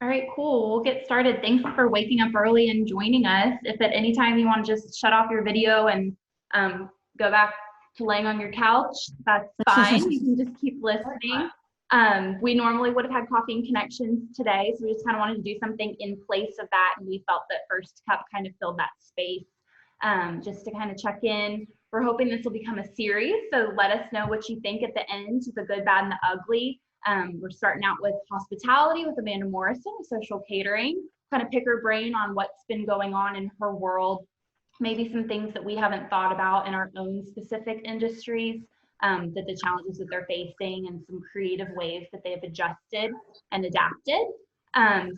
All right, cool. We'll get started. Thanks for waking up early and joining us. If at any time you want to just shut off your video and go back to laying on your couch, that's fine. You can just keep listening. We normally would have had coffee and connections today, so we just kind of wanted to do something in place of that, and we felt that First Cup kind of filled that space just to kind of check in. We're hoping this will become a series, so let us know what you think at the end, the good, bad, and the ugly. We're starting out with hospitality with Amanda Morrison, social catering, kind of pick her brain on what's been going on in her world, maybe some things that we haven't thought about in our own specific industries, that the challenges that they're facing and some creative ways that they've adjusted and adapted.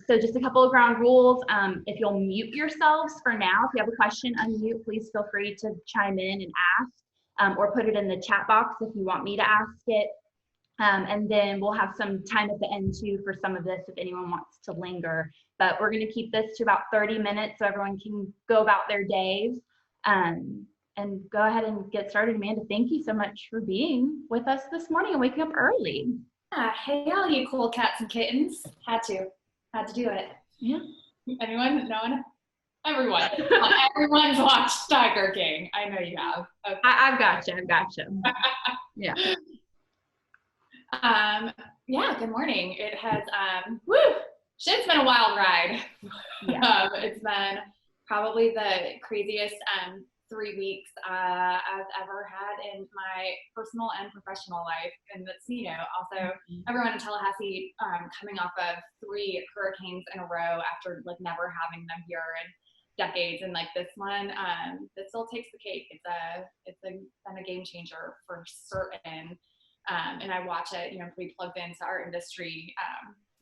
So just a couple of ground rules. If you'll mute yourselves for now, if you have a question, unmute, please feel free to chime in and ask, or put it in the chat box if you want me to ask it. And then we'll have some time at the end too for some of this if anyone wants to linger. But we're going to keep this to about 30 minutes so everyone can go about their days. And go ahead and get started. Amanda, thank you so much for being with us this morning and waking up early. Hey, all you cool cats and kittens. Had to do it. Yeah. Anyone? No one? Everyone. Everyone's watched Tiger King. I know you have. Okay. I've got you. Yeah. Yeah, good morning. It has, shit's been a wild ride. Yeah. It's been probably the craziest 3 weeks I've ever had in my personal and professional life. And that's, also everyone in Tallahassee coming off of 3 hurricanes in a row after like never having them here in decades. And like this one, that still takes the cake. It's been a game changer for certain. And I watch it, pretty plugged into our industry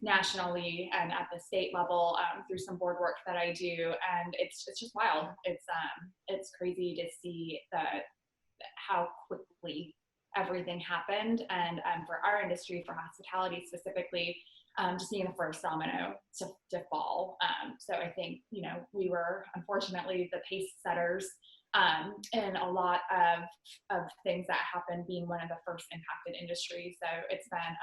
nationally and at the state level through some board work that I do, and it's just wild. It's crazy to see how quickly everything happened, and for our industry, for hospitality specifically, just being the first domino to fall. So I think we were unfortunately the pace setters. And a lot of things that happened, being one of the first impacted industries. So it's been,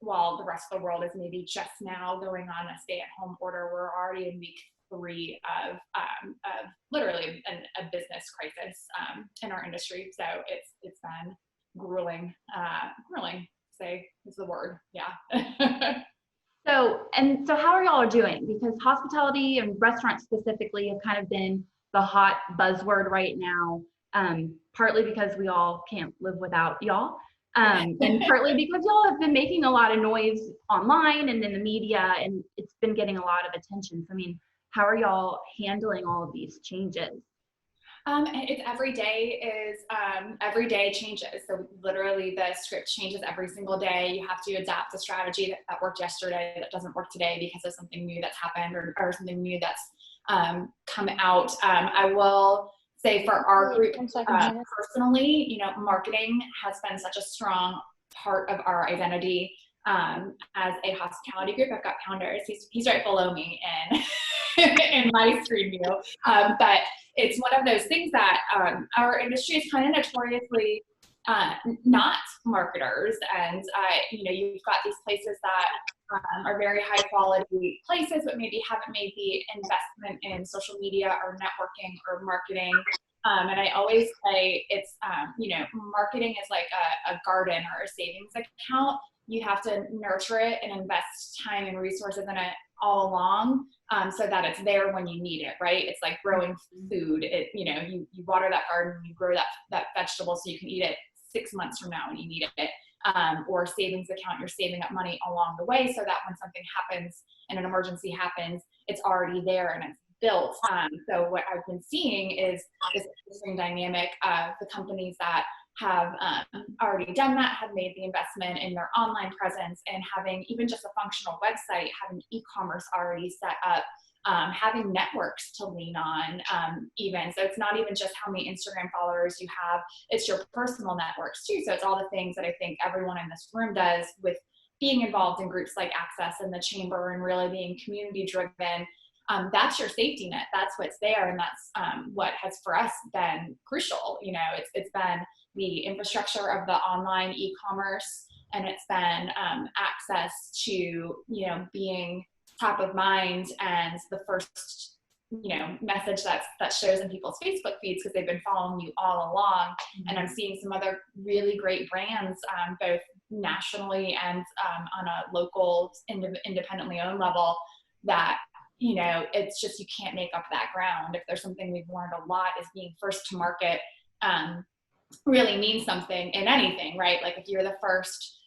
while the rest of the world is maybe just now going on a stay-at-home order, we're already in week 3 of literally a business crisis in our industry. So it's been grueling. Grueling, say is the word. Yeah. So how are y'all doing? Because hospitality and restaurants specifically have kind of been the hot buzzword right now, partly because we all can't live without y'all, and partly because y'all have been making a lot of noise online and in the media, and it's been getting a lot of attention. So, I mean, how are y'all handling all of these changes? It's every day changes. So literally the script changes every single day. You have to adapt the strategy that worked yesterday that doesn't work today because of something new that's happened or something new that's come out. I will say for our group personally, marketing has been such a strong part of our identity as a hospitality group. I've got Pounders. He's right below me in my screen view. But it's one of those things that our industry is kind of notoriously not marketers, and you've got these places that are very high quality places, but maybe haven't made the investment in social media or networking or marketing. And I always say it's, marketing is like a garden or a savings account. You have to nurture it and invest time and resources in it all along, so that it's there when you need it, right? It's like growing food. You water that garden, you grow that vegetable so you can eat it 6 months from now when you need it. Or savings account, you're saving up money along the way so that when something happens and an emergency happens, it's already there and it's built. So what I've been seeing is this interesting dynamic of the companies that have already done that, have made the investment in their online presence and having even just a functional website, having e-commerce already set up, having networks to lean on even. So it's not even just how many Instagram followers you have, it's your personal networks too. So it's all the things that I think everyone in this room does with being involved in groups like Access and the Chamber and really being community driven. That's your safety net. That's what's there. And that's what has for us been crucial. It's been the infrastructure of the online e-commerce and it's been access to, you know, being top of mind and the first, you know, message that shows in people's Facebook feeds because they've been following you all along. Mm-hmm. And I'm seeing some other really great brands, both nationally and on a local, independently owned level, that, you know, it's just, you can't make up that ground. If there's something we've learned a lot, is being first to market really means something in anything, right? Like if you're the first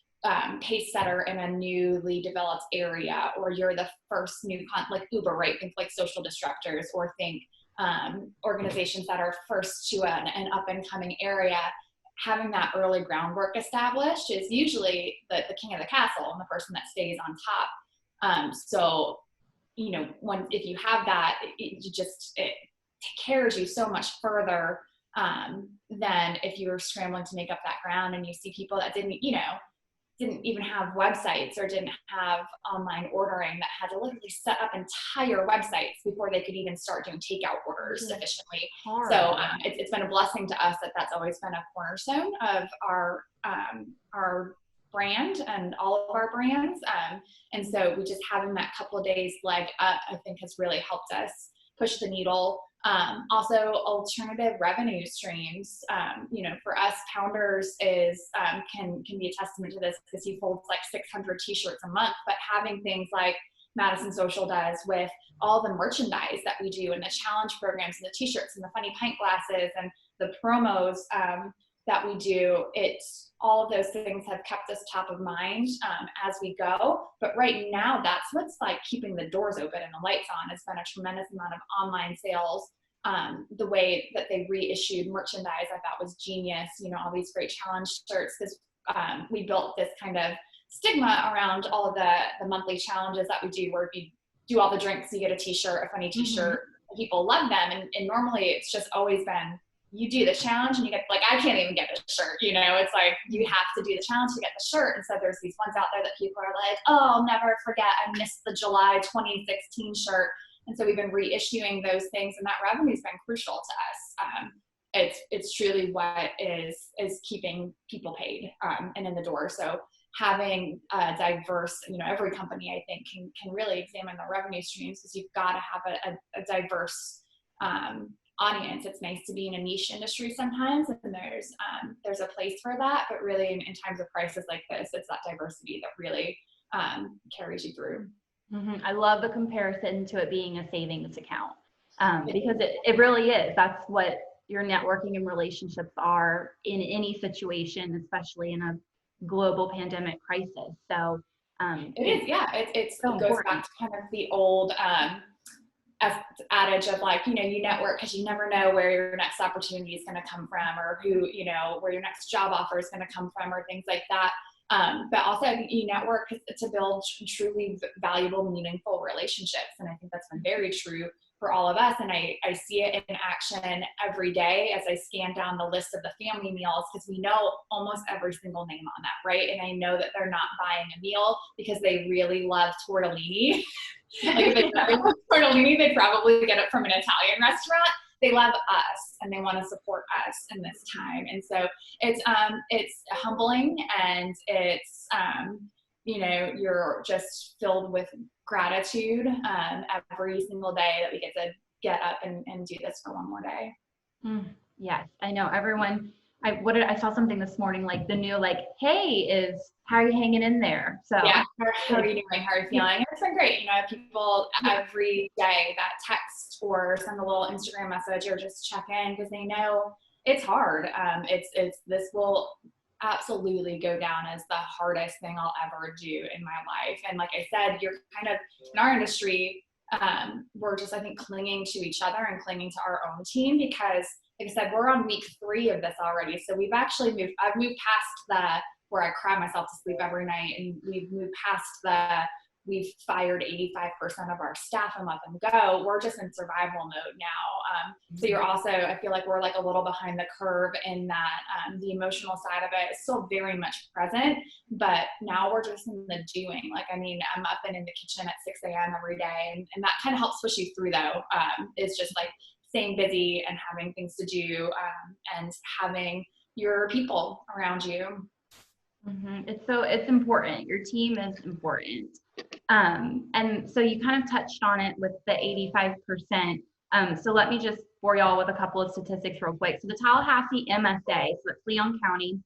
pace setter in a newly developed area, or you're the first new like Uber, right? Think like social disruptors, or think organizations that are first to an up and coming area. Having that early groundwork established is usually the king of the castle and the person that stays on top. So, you know, if you have that, it carries you so much further than if you were scrambling to make up that ground, and you see people that didn't even have websites or didn't have online ordering, that had to literally set up entire websites before they could even start doing takeout orders efficiently. So it's been a blessing to us that that's always been a cornerstone of our brand and all of our brands. And so we just having that couple of days leg up, I think, has really helped us push the needle. Also, alternative revenue streams. You know, for us, Pounders is can be a testament to this, because he folds like 600 t-shirts a month. But having things like Madison Social does with all the merchandise that we do, and the challenge programs, and the t-shirts, and the funny pint glasses, and the promos that we do, all of those things have kept us top of mind as we go. But right now, that's what's like keeping the doors open and the lights on. It's been a tremendous amount of online sales. The way that they reissued merchandise, I thought was genius. You know, all these great challenge shirts, because we built this kind of stigma around all of the monthly challenges that we do, where if you do all the drinks, you get a t-shirt, a funny t-shirt. Mm-hmm. People love them. And normally it's just always been, you do the challenge and you get, like, I can't even get a shirt, you know, it's like, you have to do the challenge to get the shirt. And so there's these ones out there that people are like, oh, I'll never forget, I missed the July 2016 shirt. And so we've been reissuing those things, and that revenue's been crucial to us. It's truly what is keeping people paid and in the door. So having a diverse, you know, every company, I think, can really examine the revenue streams, because you've got to have a diverse audience. It's nice to be in a niche industry sometimes, and there's a place for that, but really in times of crisis like this, it's that diversity that really carries you through. Mm-hmm. I love the comparison to it being a savings account, because it really is. That's what your networking and relationships are in any situation, especially in a global pandemic crisis. So it is, yeah. It goes back to kind of the old adage of, like, you know, you network because you never know where your next opportunity is going to come from, or who, you know, where your next job offer is going to come from, or things like that. But also you network to build truly valuable, meaningful relationships. And I think that's been very true for all of us. And I see it in action every day as I scan down the list of the family meals, because we know almost every single name on that, right? And I know that they're not buying a meal because they really love tortellini. Like, if they really love tortellini, they probably get it from an Italian restaurant. They love us and they want to support us in this time. And so it's humbling, and it's, you know, you're just filled with gratitude every single day that we get to get up and do this for one more day. Yes, I know everyone. I saw something this morning, like the new, like, hey, is how are you hanging in there? So yeah, how are you doing? How are you feeling? And it's been great. You know, people every day that text or send a little Instagram message or just check in, because they know it's hard. This will absolutely go down as the hardest thing I'll ever do in my life. And like I said, you're kind of, in our industry, we're just, I think, clinging to each other and clinging to our own team, because like I said, we're on week 3 of this already. So we've actually I've moved past where I cry myself to sleep every night, and we've moved past we've fired 85% of our staff and let them go. We're just in survival mode now. So you're also, I feel like we're like a little behind the curve in that the emotional side of it is still very much present, but now we're just in the doing. Like, I mean, I'm up and in the kitchen at 6 a.m. every day, and that kind of helps push you through, though. It's just like staying busy and having things to do, and having your people around you. It's important. Your team is important. And so you kind of touched on it with the 85%. So let me just bore y'all with a couple of statistics real quick. So the Tallahassee MSA, so it's Leon County,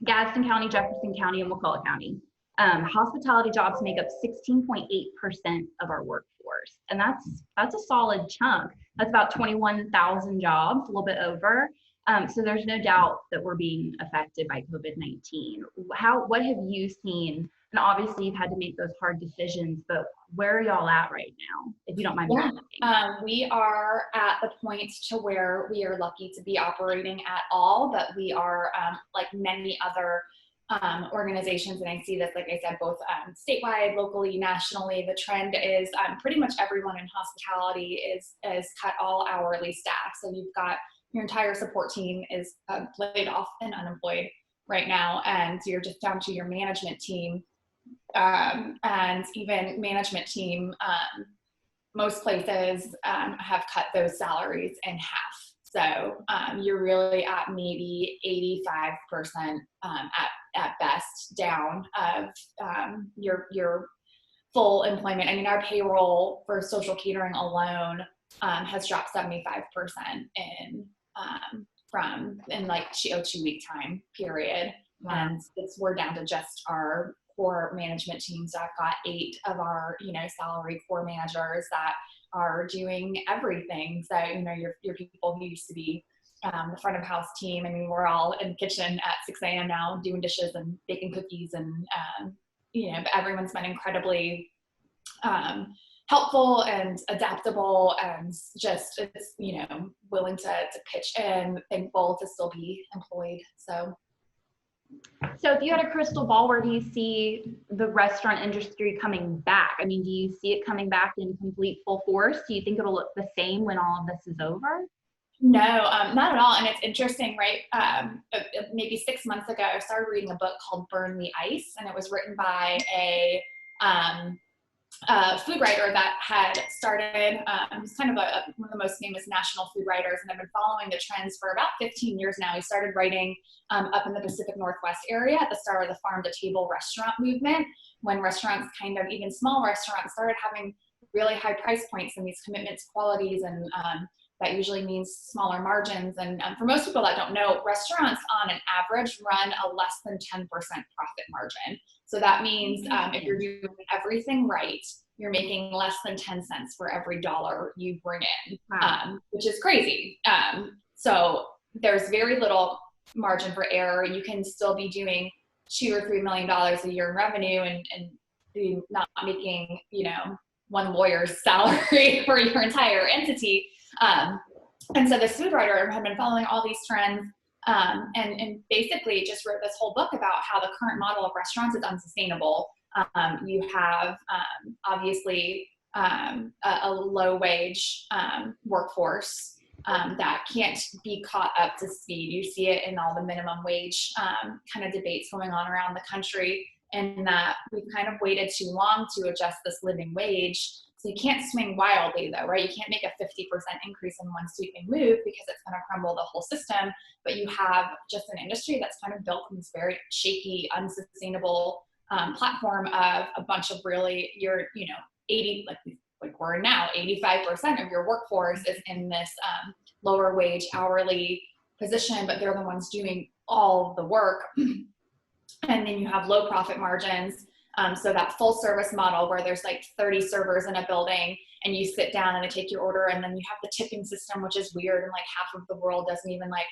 Gadsden County, Jefferson County, and McCullough County. Hospitality jobs make up 16.8% of our workforce, and that's a solid chunk. That's about 21,000 jobs, a little bit over. So there's no doubt that we're being affected by COVID-19. What have you seen? And obviously you've had to make those hard decisions, but where are y'all at right now, if you don't mind me asking? We are at the point to where we are lucky to be operating at all, but we are like many other organizations, and I see this, like I said, both statewide, locally, nationally. The trend is pretty much everyone in hospitality is cut all hourly staff. So you've got your entire support team is laid off and unemployed right now, and you're just down to your management team. And even management team, most places have cut those salaries in half. So you're really at maybe 85% at best down of your full employment. I mean, our payroll for social catering alone has dropped 75% in like a 2-week time period. Wow. And we're down to just our core management teams. I've got 8 of our, salary core managers that are doing everything. So, your people who used to be the front of house team. I mean, we're all in the kitchen at 6 a.m. now doing dishes and baking cookies, and, but everyone's been incredibly helpful and adaptable, and just, it's, willing to pitch in, thankful to still be employed. So if you had a crystal ball, where do you see the restaurant industry coming back? I mean, do you see it coming back in complete full force? Do you think it'll look the same when all of this is over? No, not at all. And it's interesting, right? Maybe 6 months ago, I started reading a book called Burn the Ice, and it was written by a food writer that had started, he's kind of one of the most famous national food writers, and I've been following the trends for about 15 years now. He started writing up in the Pacific Northwest area at the start of the farm to table restaurant movement, when restaurants, kind of even small restaurants, started having really high price points and these commitments, qualities, and that usually means smaller margins. And for most people that don't know, restaurants on an average run a less than 10% profit margin. So that means if you're doing everything right, you're making less than 10 cents for every dollar you bring in, which is crazy. So there's very little margin for error. You can still be doing $2 or $3 million a year in revenue and be not making, one lawyer's salary for your entire entity. And so this food writer had been following all these trends, and basically just wrote this whole book about how the current model of restaurants is unsustainable. You have obviously a low wage workforce that can't be caught up to speed. You see it in all the minimum wage kind of debates going on around the country, and that we've kind of waited too long to adjust this living wage. So you can't swing wildly though, right? You can't make a 50% increase in one sweeping move, because it's going to crumble the whole system. But you have just an industry that's kind of built from this very shaky, unsustainable platform of a bunch of really, 80, like we're in now, 85% of your workforce is in this lower wage hourly position, but they're the ones doing all the work. And then you have low profit margins. So that full service model where there's like 30 servers in a building, and you sit down and they take your order, and then you have the tipping system, which is weird. And like half of the world doesn't even like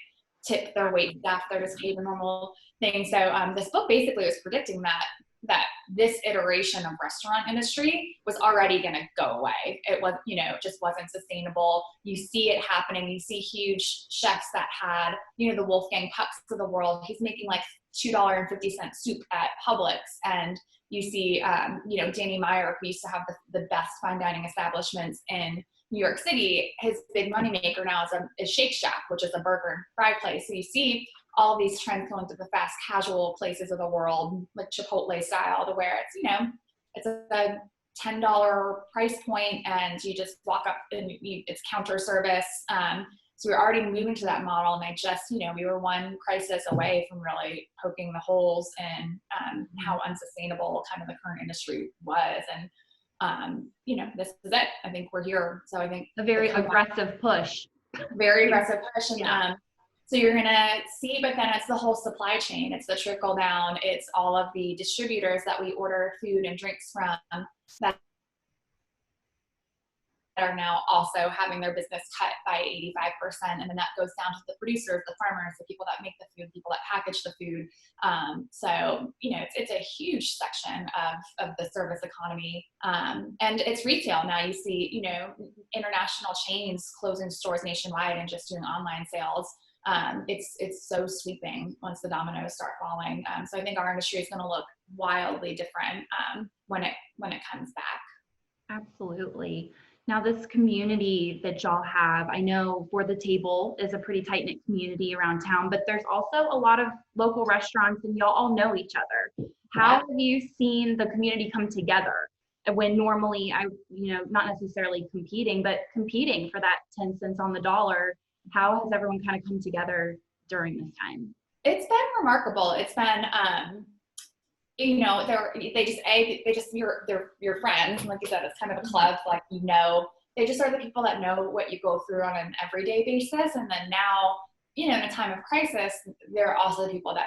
tip their wait staff. They're just paid a normal thing. So this book basically was predicting that this iteration of restaurant industry was already going to go away. It was, it just wasn't sustainable. You see it happening. You see huge chefs that had, the Wolfgang Pucks of the world. He's making like $2.50 soup at Publix. And you see, Danny Meyer, who used to have the best fine dining establishments in New York City, his big moneymaker now is Shake Shack, which is a burger and fry place. So you see all these trends going to the fast casual places of the world, like Chipotle style, to where it's, it's a $10 price point, and you just walk up and it's counter service. So we're already moving to that model. And I just, we were one crisis away from really poking the holes in how unsustainable kind of the current industry was. And, this is it. I think we're here. So I think a very aggressive push. Very aggressive push. And yeah. so you're going to see, but then it's the whole supply chain. It's the trickle down. It's all of the distributors that we order food and drinks from that are now also having their business cut by 85%. And then that goes down to the producers, the farmers, the people that make the food, people that package the food. So, it's a huge section of the service economy. And it's retail. Now you see, international chains closing stores nationwide and just doing online sales. It's so sweeping once the dominoes start falling. So I think our industry is going to look wildly different when it comes back. Absolutely. Now, this community that y'all have, I know For the Table is a pretty tight-knit community around town, but there's also a lot of local restaurants and y'all all know each other. How have you seen the community come together when normally not necessarily competing, but competing for that 10 cents on the dollar? How has everyone kind of come together during this time? It's been remarkable. It's been, they're your friends. Like you said, it's kind of a club, like, they just are the people that know what you go through on an everyday basis. And then now, in a time of crisis, they're also the people that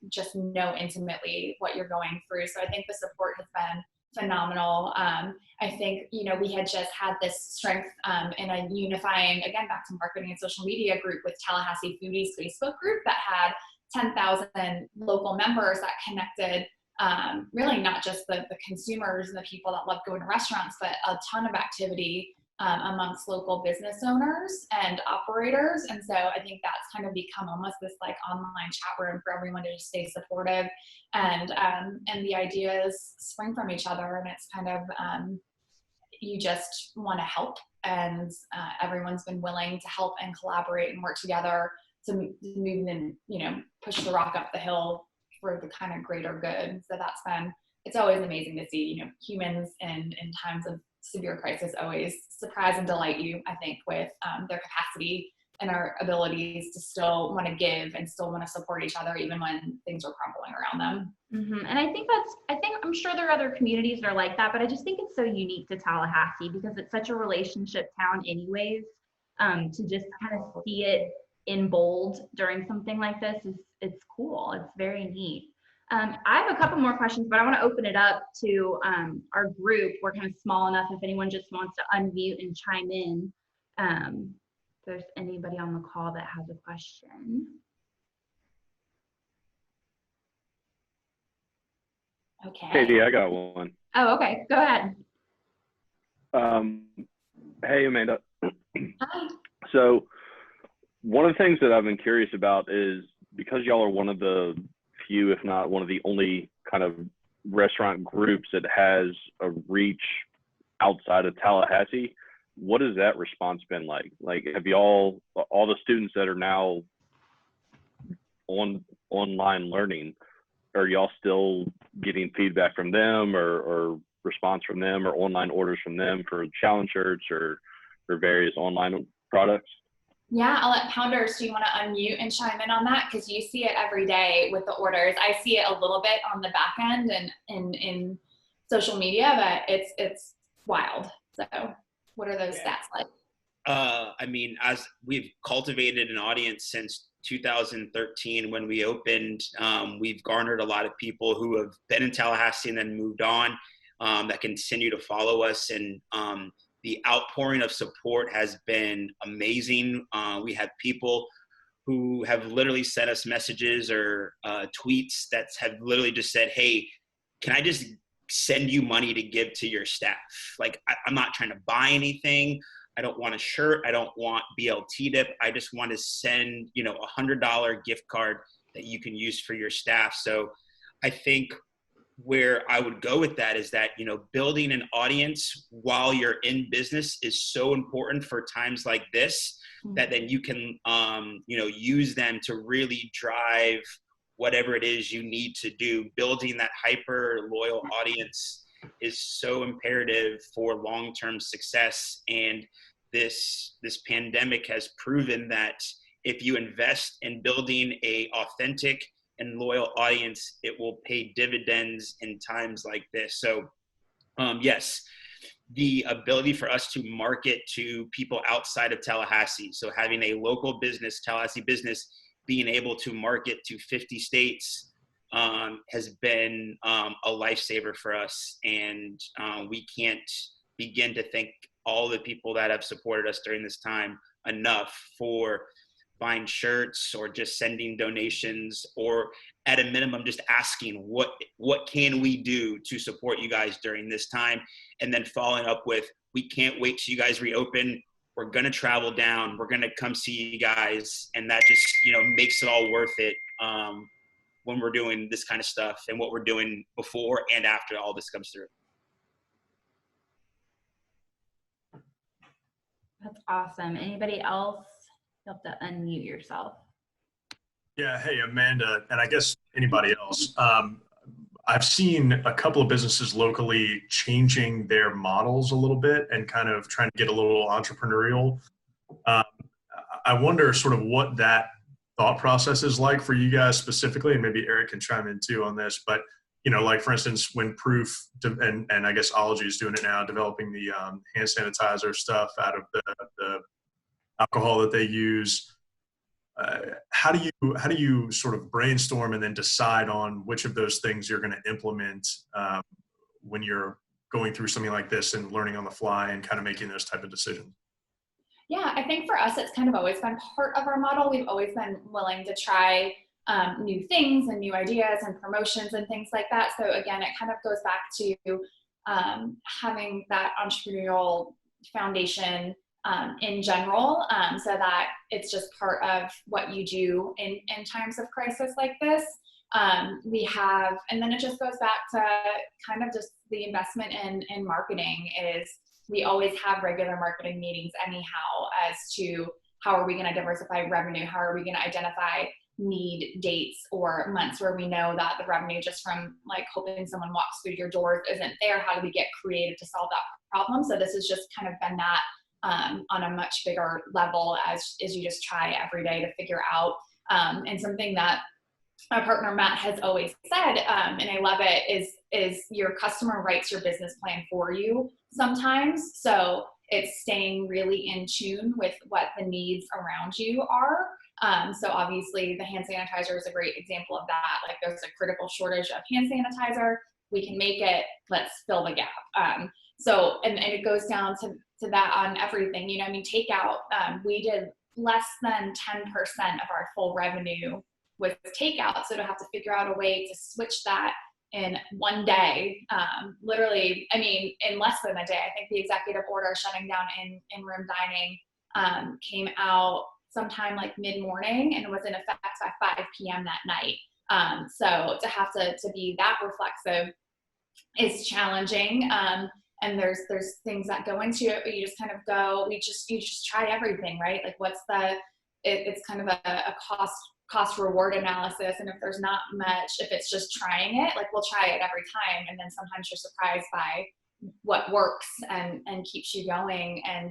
just know intimately what you're going through. So I think the support has been phenomenal. I think, we had just had this strength in a unifying, again, back to marketing and social media group with Tallahassee Foodies Facebook group that had 10,000 local members that connected really not just the consumers and the people that love going to restaurants, but a ton of activity amongst local business owners and operators. And so I think that's kind of become almost this like online chat room for everyone to just stay supportive. And the ideas spring from each other. And it's kind of, you just want to help. And everyone's been willing to help and collaborate and work together to move and, push the rock up the hill for the kind of greater good. So it's always amazing to see, humans in times of severe crisis always surprise and delight you, I think, with their capacity and our abilities to still want to give and still want to support each other, even when things are crumbling around them. Mm-hmm. And I think I'm sure there are other communities that are like that, but I just think it's so unique to Tallahassee because it's such a relationship town anyways. To just kind of see it in bold during something like this it's cool. It's very neat. I have a couple more questions, but I want to open it up to our group. We're kind of small enough if anyone just wants to unmute and chime in. If there's anybody on the call that has a question. Okay. Katie, I got one. Oh, okay. Go ahead. Hey, Amanda. Hi. So one of the things that I've been curious about is because y'all are one of the few, if not one of the only kind of restaurant groups that has a reach outside of Tallahassee, what has that response been like? Like, have y'all, all the students that are now online learning, are y'all still getting feedback from them or response from them or online orders from them for challenge shirts or various online products? Yeah, I'll let Pounders, do you want to unmute and chime in on that? Because you see it every day with the orders. I see it a little bit on the back end and in social media, but it's wild. So what are those stats like? As we've cultivated an audience since 2013 when we opened, we've garnered a lot of people who have been in Tallahassee and then moved on that continue to follow us. And the outpouring of support has been amazing. We have people who have literally sent us messages or tweets that have literally just said, hey, can I just send you money to give to your staff? Like, I'm not trying to buy anything. I don't want a shirt. I don't want BLT dip. I just want to send, $100 gift card that you can use for your staff. So I think where I would go with that is that, building an audience while you're in business is so important for times like this, that then you can, use them to really drive whatever it is you need to do. Building that hyper loyal audience is so imperative for long-term success. And this pandemic has proven that if you invest in building a authentic and loyal audience, it will pay dividends in times like this. So yes, the ability for us to market to people outside of Tallahassee. So having a local business, Tallahassee business, being able to market to 50 states has been a lifesaver for us. And we can't begin to thank all the people that have supported us during this time enough for buying shirts or just sending donations, or at a minimum just asking what can we do to support you guys during this time, and then following up with, we can't wait till you guys reopen, we're going to travel down, we're going to come see you guys. And that just, you know, makes it all worth it when we're doing this kind of stuff and what we're doing before and after all this comes through. That's awesome. Anybody else? You have to unmute yourself. Yeah, hey, Amanda, and I guess anybody else. I've seen a couple of businesses locally changing their models a little bit and kind of trying to get a little entrepreneurial. I wonder sort of what that thought process is like for you guys specifically, and maybe Eric can chime in too on this. But, you know, like for instance, when Proof, and I guess Ology is doing it now, developing the hand sanitizer stuff out of the alcohol that they use. How do you sort of brainstorm and then decide on which of those things you're going to implement when you're going through something like this and learning on the fly and kind of making those type of decisions? Yeah, I think for us, it's kind of always been part of our model. We've always been willing to try new things and new ideas and promotions and things like that. So again, it kind of goes back to having that entrepreneurial foundation in general, so that it's just part of what you do in times of crisis like this. We have, and then it just goes back to kind of just the investment in marketing is we always have regular marketing meetings anyhow as to how are we going to diversify revenue? How are we going to identify need dates or months where we know that the revenue just from like hoping someone walks through your doors isn't there? How do we get creative to solve that problem? So this has just kind of been that on a much bigger level as you just try every day to figure out. And something that our partner Matt has always said, and I love it, is your customer writes your business plan for you sometimes. So it's staying really in tune with what the needs around you are. So obviously the hand sanitizer is a great example of that. Like there's a critical shortage of hand sanitizer. We can make it, let's fill the gap. So, and it goes down to that on everything, you know, I mean, takeout, we did less than 10% of our full revenue with takeout. So to have to figure out a way to switch that in one day, literally, I mean, in less than a day, I think the executive order shutting down in-room dining came out sometime like mid-morning and was in effect by 5 p.m. that night. So to have to be that reflexive is challenging. And there's things that go into it, but you just kind of go, you just try everything, right? Like what's it's kind of a cost reward analysis. And if there's not much, if it's just trying it, like we'll try it every time. And then sometimes you're surprised by what works and keeps you going. And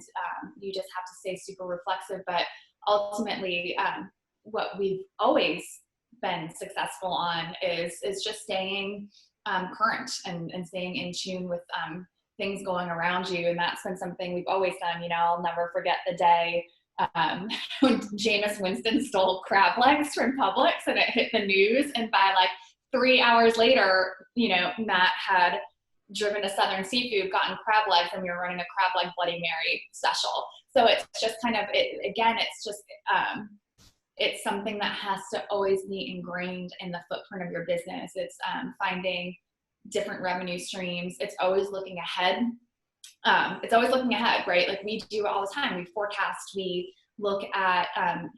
you just have to stay super reflexive. But ultimately, what we've always been successful on is just staying current and staying in tune with things going around you. And that's been something we've always done. You know, I'll never forget the day when Jameis Winston stole crab legs from Publix and it hit the news. And by like 3 hours later, you know, Matt had driven to Southern Seafood, gotten crab legs, and we were running a crab leg Bloody Mary special. So it's just kind of, again, it's just, it's something that has to always be ingrained in the footprint of your business. It's finding different revenue streams. It's always looking ahead. Right? Like we do it all the time. We forecast, we look at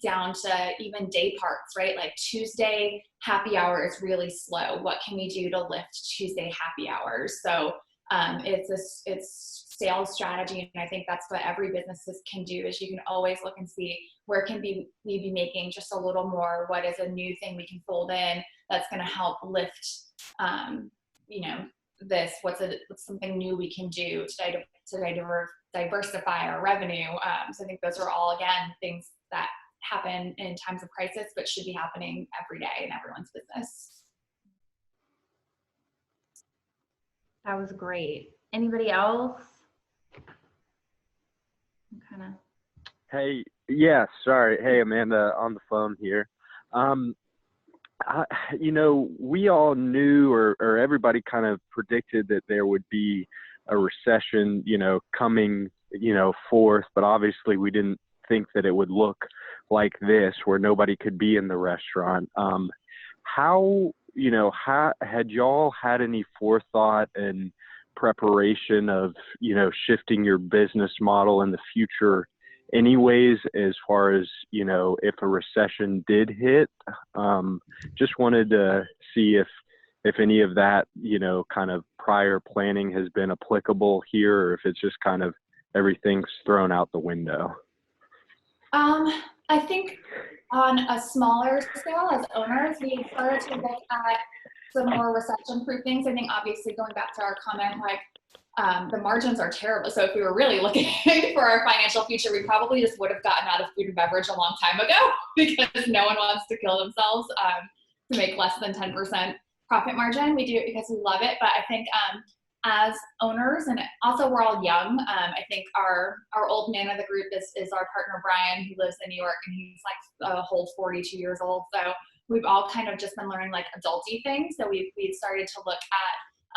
down to even day parts, right? Like Tuesday happy hour is really slow. What can we do to lift Tuesday happy hours? So it's sales strategy. And I think that's what every business can do is you can always look and see where can we be making just a little more, what is a new thing we can fold in that's going to help lift, you know, what's something new we can do to diversify our revenue. So I think those are all, again, things that happen in times of crisis, but should be happening every day in everyone's business. That was great. Anybody else? Hey, yeah, sorry. Hey, Amanda, on the phone here. We all knew, or everybody kind of predicted that there would be a recession, coming, forth, but obviously we didn't think that it would look like this, where nobody could be in the restaurant. How had y'all had any forethought and preparation of, shifting your business model in the future anyways, as far as, if a recession did hit? Just wanted to see if any of that, kind of prior planning has been applicable here, or if it's just kind of everything's thrown out the window. I think on a smaller scale, as owners, we started to look at some more recession-proof things. I think obviously going back to our comment, the margins are terrible. So if we were really looking for our financial future, we probably just would have gotten out of food and beverage a long time ago, because no one wants to kill themselves to make less than 10% profit margin. We do it because we love it. But I think as owners, and also we're all young, I think our old man of the group is our partner, Brian, who lives in New York, and he's like a whole 42 years old. So we've all kind of just been learning like adulty things. So we've started to look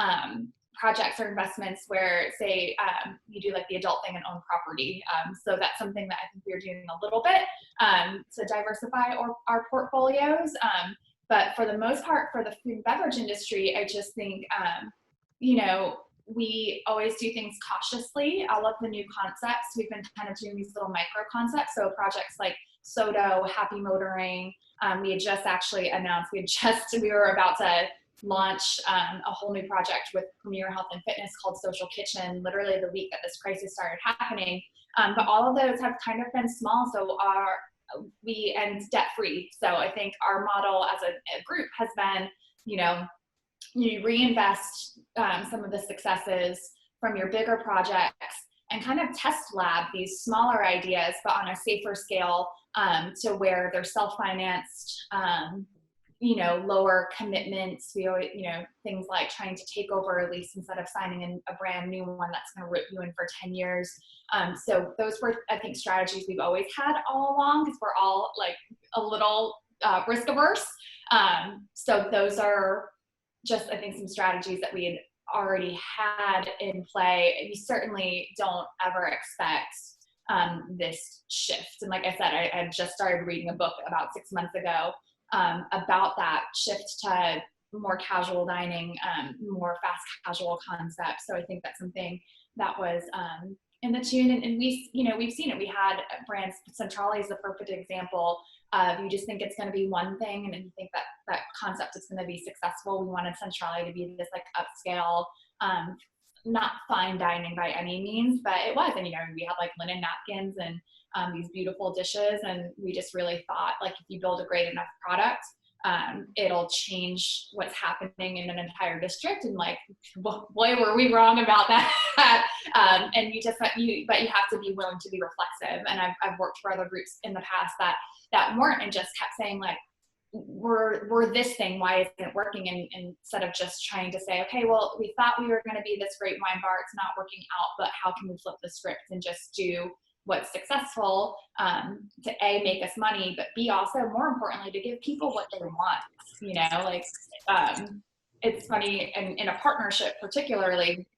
at projects or investments where, say, you do like the adult thing and own property. So that's something that I think we're doing a little bit to diversify our portfolios. But for the most part, for the food and beverage industry, I just think, we always do things cautiously. All of the new concepts, we've been kind of doing these little micro concepts. So projects like Sodo, Happy Motoring. We had just actually announced, we were about to launch a whole new project with Premier Health and Fitness called Social Kitchen, literally the week that this crisis started happening. But all of those have kind of been small, and debt-free. So I think our model as a group has been, you reinvest some of the successes from your bigger projects and kind of test lab these smaller ideas, but on a safer scale, to where they're self-financed, lower commitments. We always, things like trying to take over a lease instead of signing in a brand new one that's going to rip you in for 10 years. So those were, I think, strategies we've always had all along, because we're all like a little risk averse. So those are just, I think, some strategies that we had already had in play. You certainly don't ever expect this shift. And like I said, I just started reading a book about 6 months ago about that shift to more casual dining, more fast casual concepts. So I think that's something that was in the tune, and we've seen it. We had brands, Centrale is the perfect example of, you just think it's going to be one thing, and then you think that concept is going to be successful. We wanted Centrale to be this like upscale, not fine dining by any means, but it was. And we had like linen napkins and these beautiful dishes, and we just really thought, like, if you build a great enough product, it'll change what's happening in an entire district. And like, boy, were we wrong about that. And you have to be willing to be reflexive. And I've worked for other groups in the past that weren't, and just kept saying like, we're this thing, why isn't it working? And instead of just trying to say, okay, well, we thought we were going to be this great wine bar, it's not working out, but how can we flip the script and just do what's successful, to A, make us money, but B, also more importantly, to give people what they want. It's funny, and in a partnership particularly,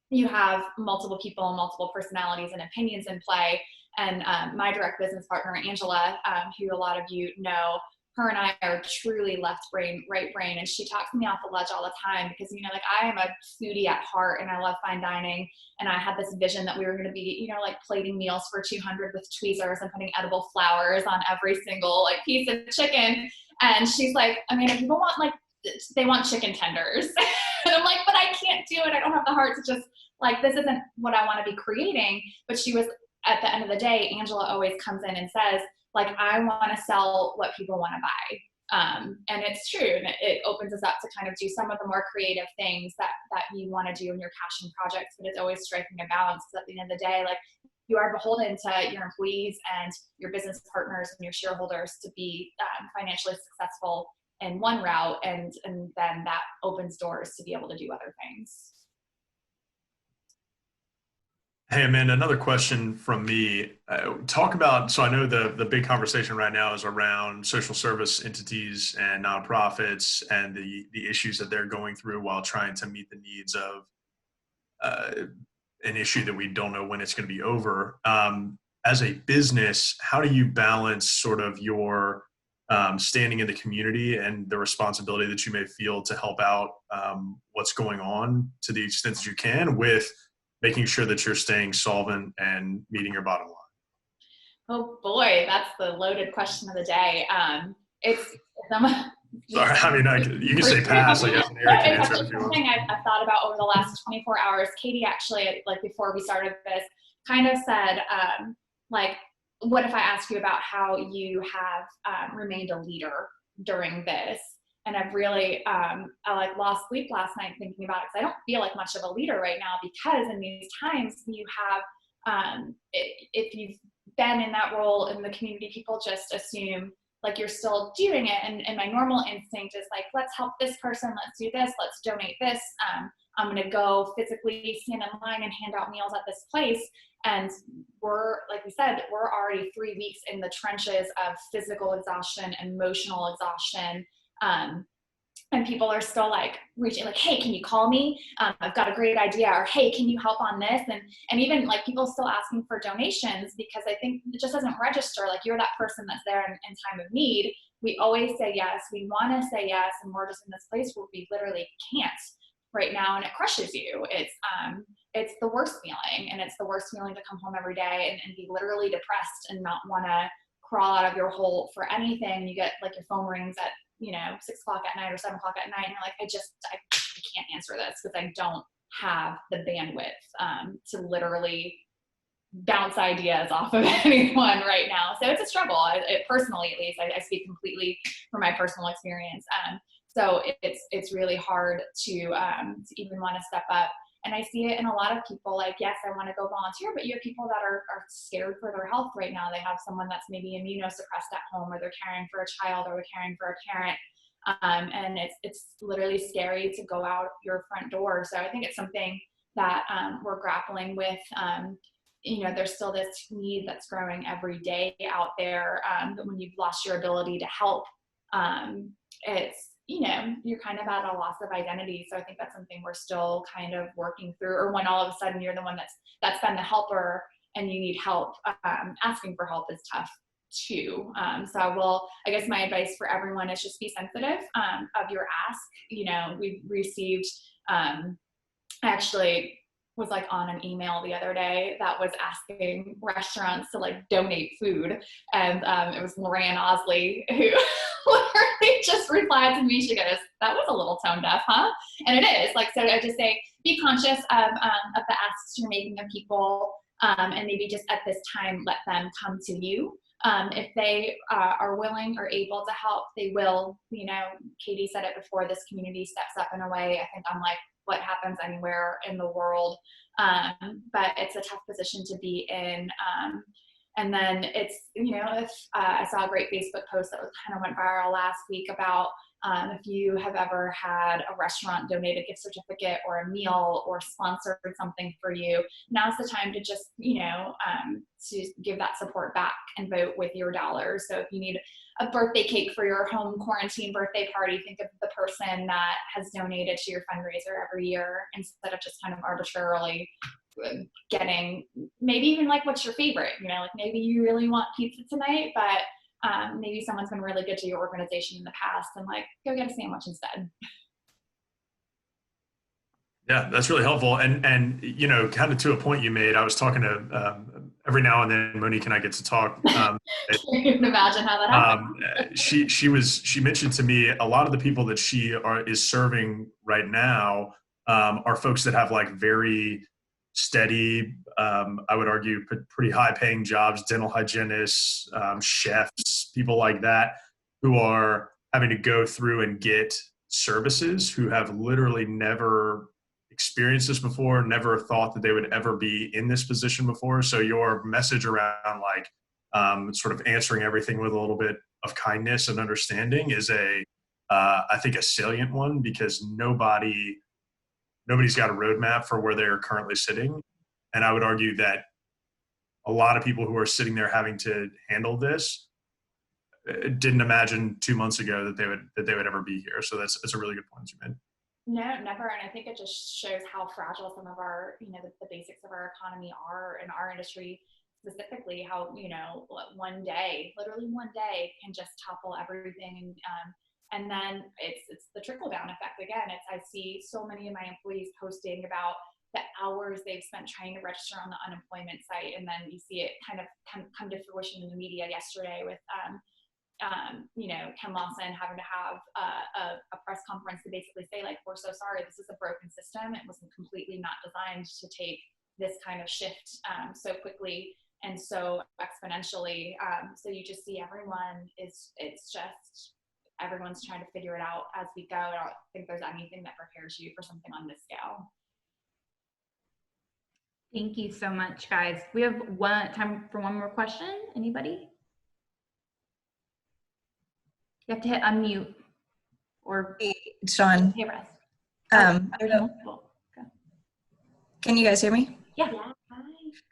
you have multiple people, multiple personalities and opinions in play. And my direct business partner, Angela, who a lot of you know, her and I are truly left brain, right brain. And she talks me off the ledge all the time because, I am a foodie at heart and I love fine dining. And I had this vision that we were going to be, like plating meals for 200 with tweezers and putting edible flowers on every single like piece of chicken. And she's like, people want they want chicken tenders. And I'm like, but I can't do it. I don't have the heart to just this isn't what I want to be creating. But she was, at the end of the day, Angela always comes in and says, I want to sell what people want to buy. And it's true, and it opens us up to kind of do some of the more creative things that you want to do in your passion projects, but it's always striking a balance, because at the end of the day, like, you are beholden to your employees and your business partners and your shareholders to be financially successful in one route, and then that opens doors to be able to do other things. Hey, Amanda, another question from me. Talk about, so I know the big conversation right now is around social service entities and nonprofits and the issues that they're going through while trying to meet the needs of an issue that we don't know when it's going to be over. As a business, how do you balance sort of your standing in the community and the responsibility that you may feel to help out what's going on to the extent that you can, with making sure that you're staying solvent and meeting your bottom line? Oh boy, that's the loaded question of the day. Sorry, I mean, you can say pass, I guess, and Eric can answer it if you want. Something I've thought about over the last 24 hours. Katie actually, like, before we started this, kind of said, like, what if I ask you about how you have remained a leader during this? And I've really, I lost sleep last night thinking about it, because I don't feel like much of a leader right now, because in these times you have, if you've been in that role in the community, people just assume like you're still doing it. And my normal instinct is like, let's help this person, let's do this, let's donate this. I'm gonna go physically stand in line and hand out meals at this place. And we're, like we said, we're already 3 weeks in the trenches of physical exhaustion, emotional exhaustion. And people are still like reaching, like, hey, can you call me? I've got a great idea. Or, hey, can you help on this? And even like people still asking for donations, because I think it just doesn't register. Like, you're that person that's there in time of need. We always say yes. We want to say yes. And we're just in this place where we literally can't right now. And it crushes you. It's the worst feeling. And it's the worst feeling to come home every day and be literally depressed and not want to crawl out of your hole for anything. You get like your phone rings at 6 o'clock at night or 7 o'clock at night, and you're like, I can't answer this, because I don't have the bandwidth to literally bounce ideas off of anyone right now. So it's a struggle. Personally, at least, I speak completely from my personal experience. So it's really hard to even want to step up. And I see it in a lot of people, like, yes, I want to go volunteer, but you have people that are scared for their health right now. They have someone that's maybe immunosuppressed at home, or they're caring for a child, or they're caring for a parent. And it's literally scary to go out your front door. So I think it's something that we're grappling with. There's still this need that's growing every day out there. But when you've lost your ability to help, it's, you're kind of at a loss of identity. So I think that's something we're still kind of working through. Or when all of a sudden you're the one that's been the helper and you need help, asking for help is tough too. I guess my advice for everyone is just be sensitive of your ask. We've received, actually was like on an email the other day that was asking restaurants to like donate food. And it was Lorraine Osley who literally just replied to me. She goes, that was a little tone deaf, huh? And it is. Like, so I just say, be conscious of the asks you're making of people, and maybe just at this time, let them come to you. If they are willing or able to help, they will. Katie said it before, this community steps up in a way, I think, unlike what happens anywhere in the world. But it's a tough position to be in. And then it's, if I saw a great Facebook post that kind of went viral last week about if you have ever had a restaurant donate a gift certificate or a meal or sponsored something for you, now's the time to just, to give that support back and vote with your dollars. So if you need a birthday cake for your home quarantine birthday party, think of the person that has donated to your fundraiser every year, instead of just kind of arbitrarily getting, maybe even like, what's your favorite, like maybe you really want pizza tonight, but maybe someone's been really good to your organization in the past, and like, go get a sandwich instead. Yeah, that's really helpful. And kind of to a point you made, I was talking to, every now and then, Monique and I get to talk. Can't even imagine how that happened. She mentioned to me, a lot of the people that she is serving right now are folks that have like very steady, I would argue, pretty high paying jobs, dental hygienists, chefs, people like that, who are having to go through and get services who have literally never experienced this before, never thought that they would ever be in this position before. So your message around like sort of answering everything with a little bit of kindness and understanding is I think a salient one, because nobody's got a roadmap for where they're currently sitting. And I would argue that a lot of people who are sitting there having to handle this didn't imagine 2 months ago that they would ever be here. So that's a really good point you made. No, never. And I think it just shows how fragile some of our, the basics of our economy are in our industry, specifically how, one day, literally one day can just topple everything. And then it's the trickle down effect. Again, I see so many of my employees posting about the hours they've spent trying to register on the unemployment site. And then you see it kind of come to fruition in the media yesterday with, Ken Lawson having to have a press conference to basically say, like, we're so sorry, this is a broken system. It was completely not designed to take this kind of shift so quickly and so exponentially. So you just see everyone's trying to figure it out as we go. I don't think there's anything that prepares you for something on this scale. Thank you so much, guys. We have time for one more question. Anybody? You have to hit unmute or Hey, Sean. Hey, Russ. I don't know. Okay. Can you guys hear me? Yeah.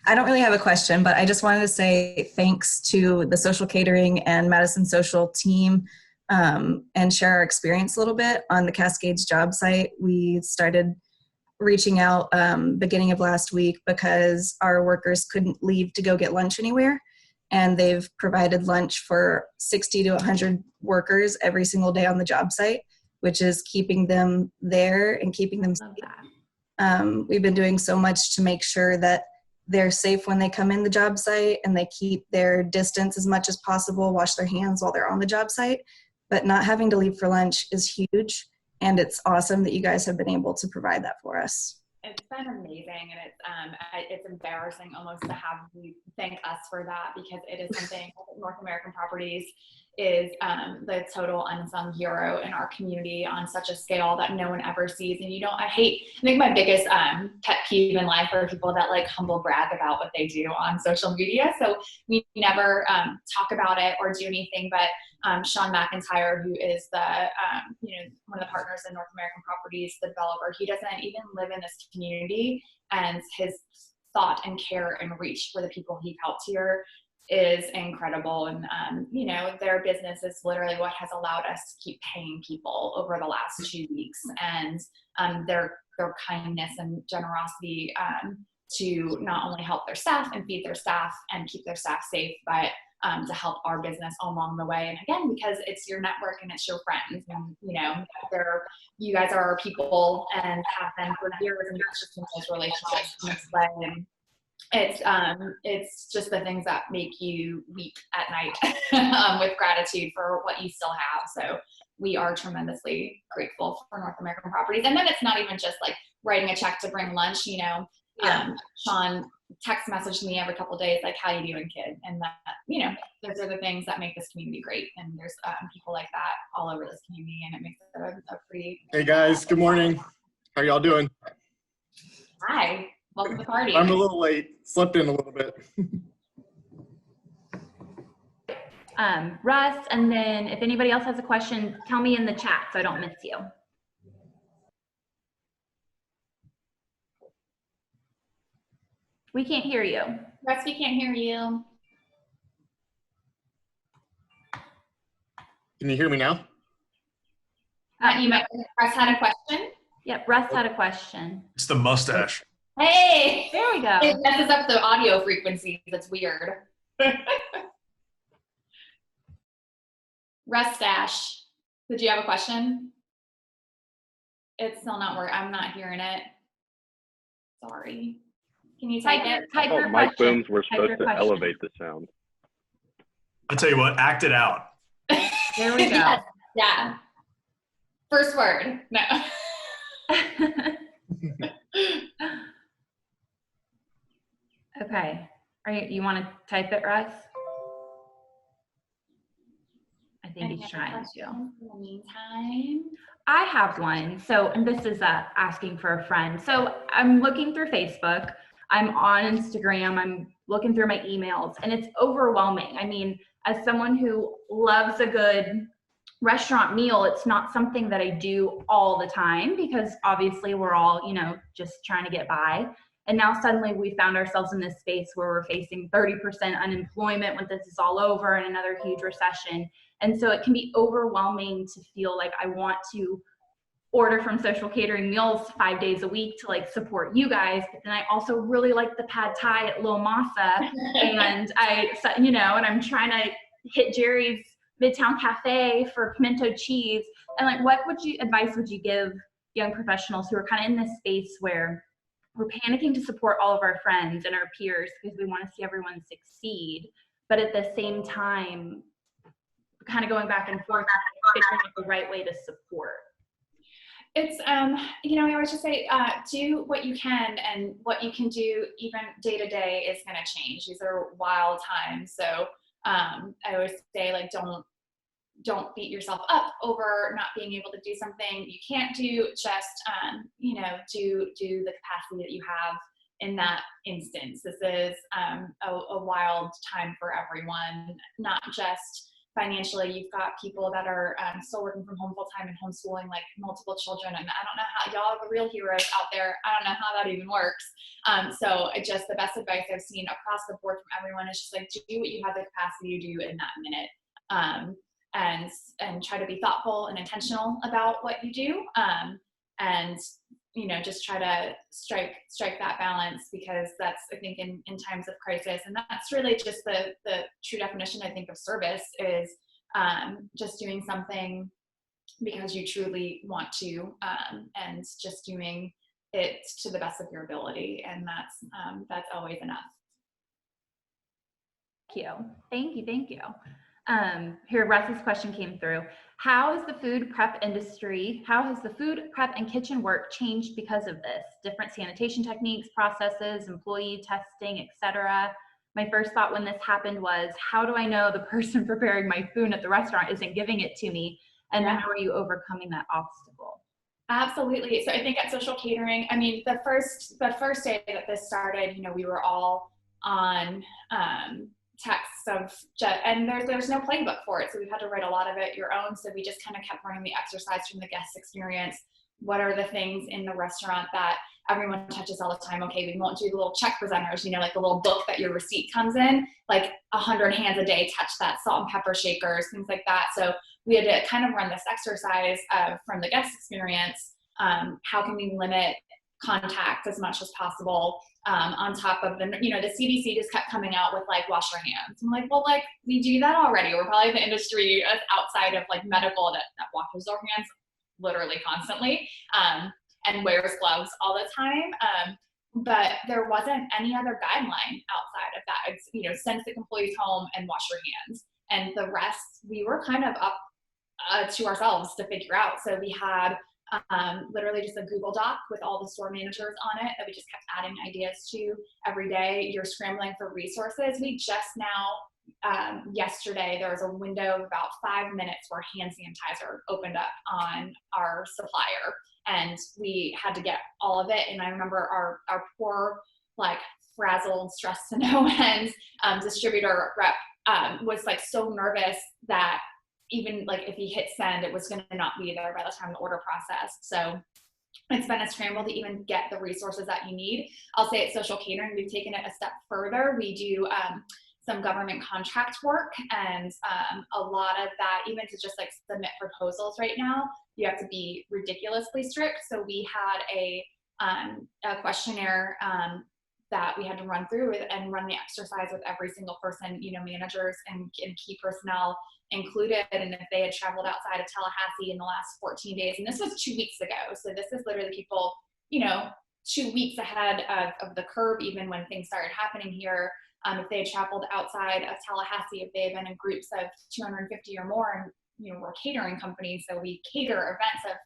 I don't really have a question, but I just wanted to say thanks to the Social Catering and Madison Social team and share our experience a little bit on the Cascades job site. We started reaching out beginning of last week because our workers couldn't leave to go get lunch anywhere. And they've provided lunch for 60 to 100 workers every single day on the job site, which is keeping them there and keeping them safe. We've been doing so much to make sure that they're safe when they come in the job site and they keep their distance as much as possible, wash their hands while they're on the job site. But not having to leave for lunch is huge. And it's awesome that you guys have been able to provide that for us. It's been amazing, and it's embarrassing almost to have you thank us for that, because it is something North American Properties is the total unsung hero in our community on such a scale that no one ever sees. And I think my biggest pet peeve in life are people that like humble brag about what they do on social media. So we never talk about it or do anything, but Sean McIntyre, who is one of the partners in North American Properties, the developer, he doesn't even live in this community, and his thought and care and reach for the people he helped here is incredible. And their business is literally what has allowed us to keep paying people over the last 2 weeks, and their kindness and generosity to not only help their staff and feed their staff and keep their staff safe, but to help our business along the way. And again, because it's your network and it's your friends, and you guys are our people and have been for years, and it's just in those relationships in this way. And it's just the things that make you weep at night with gratitude for what you still have. So we are tremendously grateful for North American Properties. And then it's not even just like writing a check to bring lunch, Sean text messaged me every couple of days, like, how you doing, kid? And that, those are the things that make this community great. And there's people like that all over this community, and it makes it a pretty. Hey guys, good morning. How y'all doing? Hi, welcome to the party. I'm a little late, slept in a little bit. Russ, and then if anybody else has a question, tell me in the chat so I don't miss you. We can't hear you. Russ, we can't hear you. Can you hear me now? Russ had a question? Yep, Russ had a question. It's the mustache. Hey! There we go. It messes up the audio frequencies. That's weird. Rustache, did you have a question? It's still not working. I'm not hearing it. Sorry. Can you type it? Type your mic question. booms were supposed to elevate the sound. I'll tell you what, act it out. There we go. Yes. Yeah. First word. No. Okay. You want to type it, Russ? I think Any he's other trying to. questions in the meantime? I have one. So, and this is asking for a friend. So I'm looking through Facebook, I'm on Instagram, I'm looking through my emails, and it's overwhelming. I mean, as someone who loves a good restaurant meal, it's not something that I do all the time because obviously we're all, just trying to get by. And now suddenly we found ourselves in this space where we're facing 30% unemployment when this is all over and another huge recession. And so it can be overwhelming to feel like I want to order from social catering meals 5 days a week to like support you guys. But then I also really like the pad thai at Lil Masa. And and I'm trying to hit Jerry's Midtown Cafe for pimento cheese. And like, what advice would you give young professionals who are kind of in this space where we're panicking to support all of our friends and our peers because we want to see everyone succeed, but at the same time, kind of going back and forth, figuring out the right way to support? It's, I always just say, do what you can, and what you can do even day to day is going to change. These are wild times. So I always say, like, don't beat yourself up over not being able to do something you can't do. Just, do the capacity that you have in that instance. This is a wild time for everyone, not just financially. You've got people that are still working from home full time and homeschooling like multiple children. And I don't know how y'all are the real heroes out there. I don't know how that even works. So the best advice I've seen across the board from everyone is just like, do what you have the capacity to do in that minute. And try to be thoughtful and intentional about what you do. And just try to strike that balance, because that's, I think, in times of crisis. And that's really just the true definition, I think, of service is just doing something because you truly want to, and just doing it to the best of your ability. And that's always enough. Thank you. Here, Russ's question came through. How has the food prep and kitchen work changed because of this? Different sanitation techniques, processes, employee testing, etc. My first thought when this happened was, how do I know the person preparing my food at the restaurant isn't giving it to me? And how are you overcoming that obstacle? Absolutely. So I think at Social Catering, I mean, the first day that this started, we were all on texts and there's no playbook for it. So we've had to write a lot of it your own. So we just kind of kept running the exercise from the guest experience. What are the things in the restaurant that everyone touches all the time? Okay, we won't do the little check presenters, like the little book that your receipt comes in, like 100 hands a day touch that, salt and pepper shakers, things like that. So we had to kind of run this exercise from the guest experience. How can we limit contact as much as possible, on top of the CDC just kept coming out with like wash your hands. I'm like, well, like we do that already. We're probably the industry outside of like medical that washes their hands literally constantly, and wears gloves all the time. But there wasn't any other guideline outside of that. It's, send sick employees home and wash your hands, and the rest we were kind of up to ourselves to figure out. So we had literally just a Google Doc with all the store managers on it that we just kept adding ideas to every day. You're scrambling for resources. We just now, yesterday, there was a window of about 5 minutes where hand sanitizer opened up on our supplier, and we had to get all of it. And I remember our poor, like, frazzled, stressed to no end distributor rep was like so nervous that even like if he hit send, it was going to not be there by the time the order processed. So it's been a scramble to even get the resources that you need. I'll say at Social Catering, we've taken it a step further. We do some government contract work, and a lot of that, even to just like submit proposals right now, you have to be ridiculously strict. So we had a questionnaire that we had to run through and run the exercise with every single person, managers and key personnel included. And if they had traveled outside of Tallahassee in the last 14 days, and this was 2 weeks ago. So this is literally people, 2 weeks ahead of the curve, even when things started happening here. If they had traveled outside of Tallahassee, if they had been in groups of 250 or more, and, we're a catering company, so we cater events of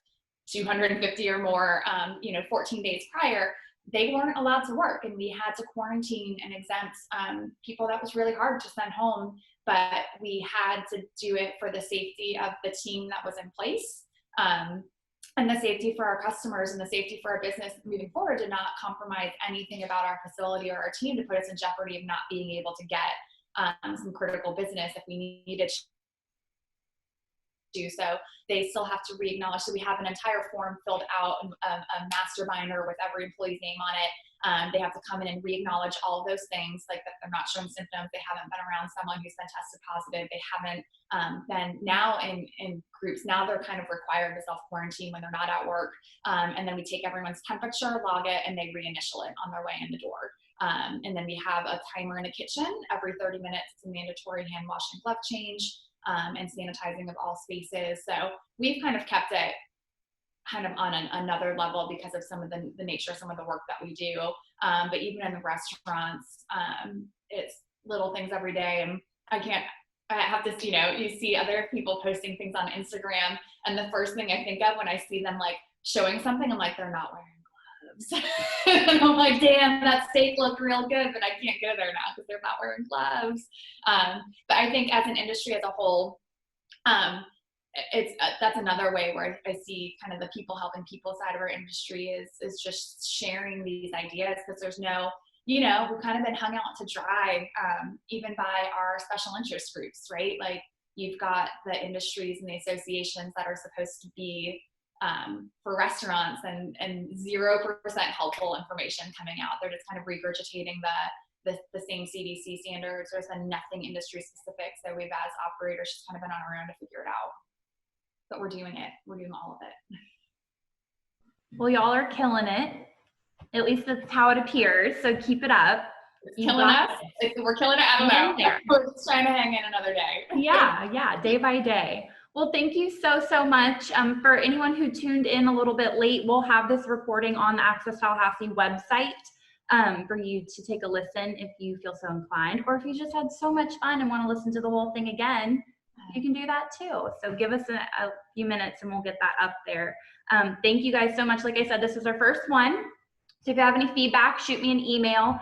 250 or more, 14 days prior. they weren't allowed to work, and we had to quarantine and exempt people that was really hard to send home, but we had to do it for the safety of the team that was in place. And the safety for our customers and the safety for our business moving forward, to not compromise anything about our facility or our team, to put us in jeopardy of not being able to get some critical business if we needed to do so. They still have to re-acknowledge. So we have an entire form filled out, a master binder with every employee's name on it. They have to come in and re-acknowledge all of those things, like that they're not showing symptoms, they haven't been around someone who's been tested positive, they haven't been now in groups. Now they're kind of required to self-quarantine when they're not at work. And then we take everyone's temperature, log it, and they reinitial it on their way in the door. And then we have a timer in the kitchen. Every 30 minutes, it's a mandatory hand wash and glove change, and sanitizing of all spaces. So we've kind of kept it kind of on another level because of some of the nature of some of the work that we do. But even in the restaurants, it's little things every day. And I have this, you see other people posting things on Instagram, and the first thing I think of when I see them like showing something, I'm like, they're not wearing gloves. And I'm like, damn, that steak looked real good, but I can't go there now because they're not wearing gloves. But I think as an industry as a whole, that's another way where I see kind of the people helping people side of our industry is just sharing these ideas, because there's no, we've kind of been hung out to dry, even by our special interest groups, right? Like, you've got the industries and the associations that are supposed to be for restaurants, and 0% helpful information coming out. They're just kind of regurgitating the same CDC standards. There's been nothing industry specific. So we've, as operators, just kind of been on our own to figure it out. But we're doing it. We're doing all of it. Well, y'all are killing it. At least that's how it appears. So keep it up. Killing us. We're killing it. I don't know. We're just trying to hang in another day. Yeah, day by day. Well, thank you so much. For anyone who tuned in a little bit late, we'll have this recording on the Access Tallahassee website for you to take a listen if you feel so inclined, or if you just had so much fun and want to listen to the whole thing again, you can do that too. So give us a few minutes and we'll get that up there. Thank you guys so much. Like I said, this is our first one. So if you have any feedback, shoot me an email,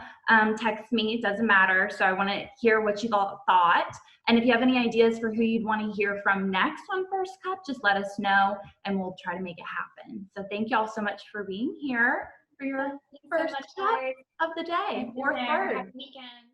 text me, it doesn't matter. So I want to hear what you all thought. And if you have any ideas for who you'd want to hear from next on First Cup, just let us know and we'll try to make it happen. So thank y'all so much for being here for your first cup of the day. Have a weekend.